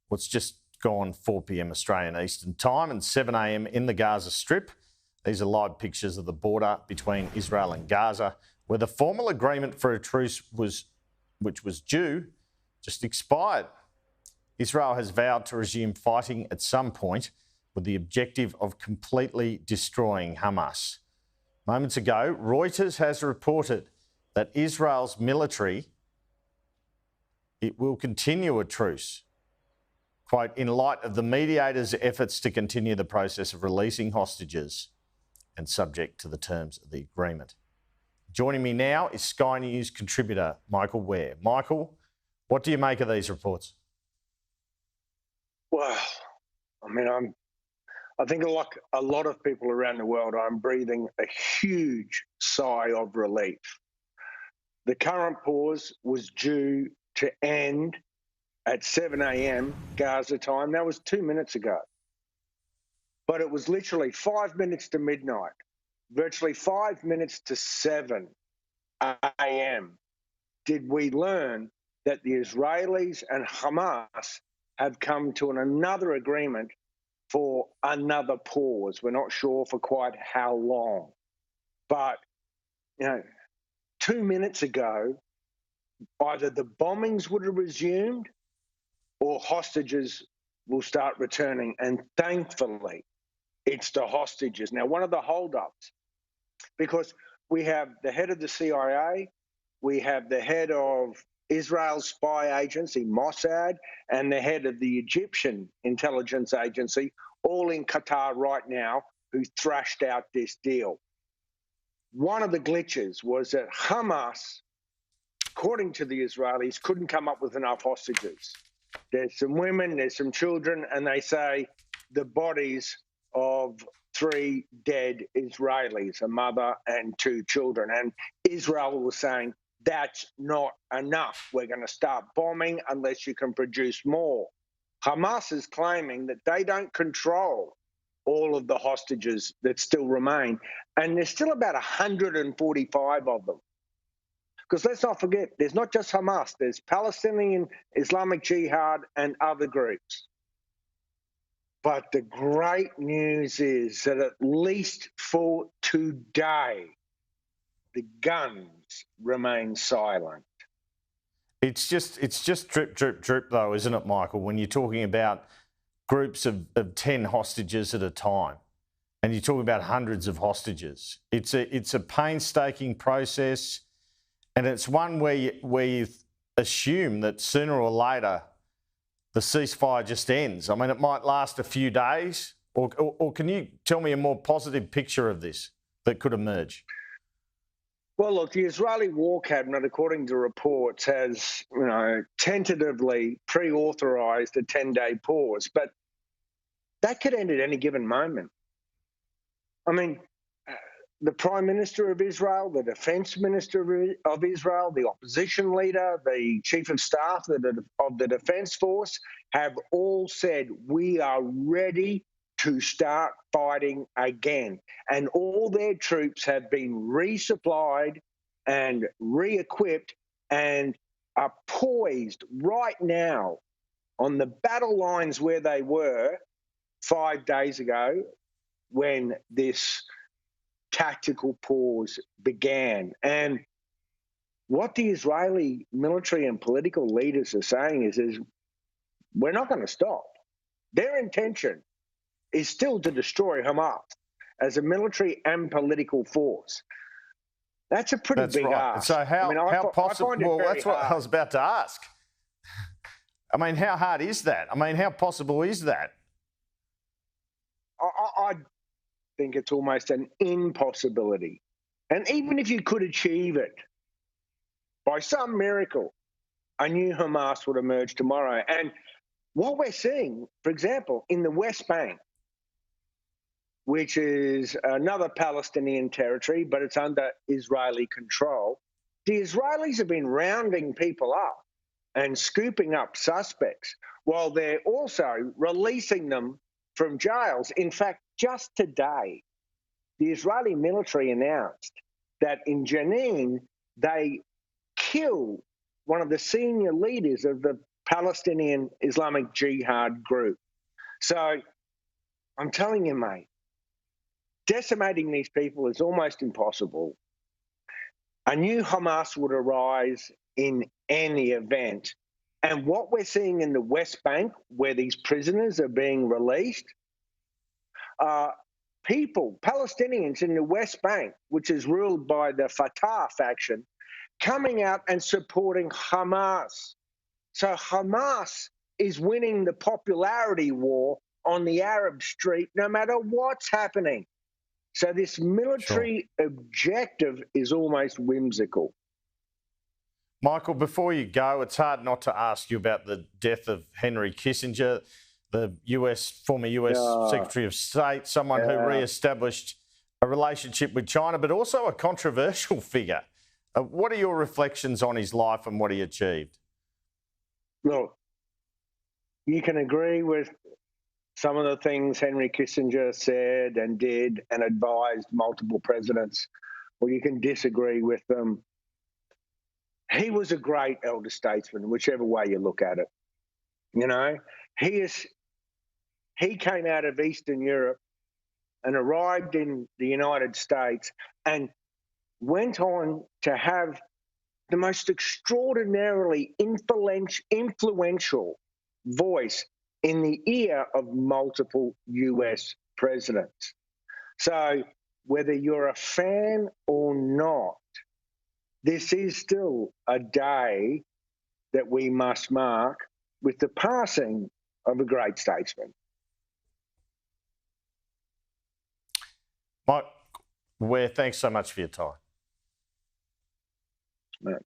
Well, it's just gone 4 p.m. Australian Eastern Time and 7 a.m. in the Gaza Strip. These are live pictures of the border between Israel and Gaza, where the formal agreement for a truce which was due, just expired. Israel has vowed to resume fighting at some point with the objective of completely destroying Hamas. Moments ago, Reuters has reported that Israel's military, it will continue a truce, quote, in light of the mediators' efforts to continue the process of releasing hostages and subject to the terms of the agreement. Joining me now is Sky News contributor Michael Ware. Michael, what do you make of these reports? Well, I think like a lot of people around the world, I'm breathing a huge sigh of relief. The current pause was due to end at 7 a.m. Gaza time. That was 2 minutes ago. But it was literally 5 minutes to midnight, virtually 5 minutes to 7 a.m. did we learn that the Israelis and Hamas have come to another agreement for another pause. We're not sure for quite how long. But, 2 minutes ago, either the bombings would have resumed or hostages will start returning. And thankfully, it's the hostages. Now, one of the holdups, because we have the head of the CIA, we have the head of Israel's spy agency, Mossad, and the head of the Egyptian intelligence agency, all in Qatar right now, who thrashed out this deal. One of the glitches was that Hamas, according to the Israelis, couldn't come up with enough hostages. There's some women, there's some children, and they say the bodies of 3 dead Israelis, a mother and 2 children. And Israel was saying, that's not enough. We're going to start bombing unless you can produce more. Hamas is claiming that they don't control all of the hostages that still remain. And there's still about 145 of them. Because let's not forget, there's not just Hamas, there's Palestinian Islamic Jihad and other groups. But the great news is that at least for today, the guns remain silent. It's just drip, drip, drip, though, isn't it, Michael, when you're talking about groups of 10 hostages at a time and you're talking about hundreds of hostages. It's a painstaking process, and it's one where you assume that sooner or later the ceasefire just ends. I mean, it might last a few days, or can you tell me a more positive picture of this that could emerge? Well, look, the Israeli War Cabinet, according to reports, has, tentatively pre-authorised a 10-day pause, but that could end at any given moment. I mean, the Prime Minister of Israel, the Defence Minister of Israel, the opposition leader, the Chief of Staff of the Defence Force have all said, we are ready to start fighting again. And all their troops have been resupplied and re-equipped and are poised right now on the battle lines where they were 5 days ago when this tactical pause began. And what the Israeli military and political leaders are saying is we're not going to stop. Their intention is still to destroy Hamas as a military and political force. That's a pretty big ask. So how possible? Well, that's what I was about to ask. I mean, how hard is that? I mean, how possible is that? I think it's almost an impossibility. And even if you could achieve it, by some miracle, a new Hamas would emerge tomorrow. And what we're seeing, for example, in the West Bank, which is another Palestinian territory, but it's under Israeli control, the Israelis have been rounding people up and scooping up suspects while they're also releasing them from jails. In fact, just today, the Israeli military announced that in Jenin, they killed one of the senior leaders of the Palestinian Islamic Jihad group. So I'm telling you, mate, decimating these people is almost impossible. A new Hamas would arise in any event. And what we're seeing in the West Bank, where these prisoners are being released, people, Palestinians in the West Bank, which is ruled by the Fatah faction, coming out and supporting Hamas. So Hamas is winning the popularity war on the Arab street, no matter what's happening. So this military objective is almost whimsical. Michael, before you go, it's hard not to ask you about the death of Henry Kissinger, the former US Secretary of State, someone who re-established a relationship with China, but also a controversial figure. What are your reflections on his life and what he achieved? Look, you can agree with some of the things Henry Kissinger said and did and advised multiple presidents, or you can disagree with them. He was a great elder statesman, whichever way you look at it. You know, he came out of Eastern Europe and arrived in the United States and went on to have the most extraordinarily influential voice in the ear of multiple US presidents. So whether you're a fan or not, this is still a day that we must mark with the passing of a great statesman. Mike Ware, thanks so much for your time. Right.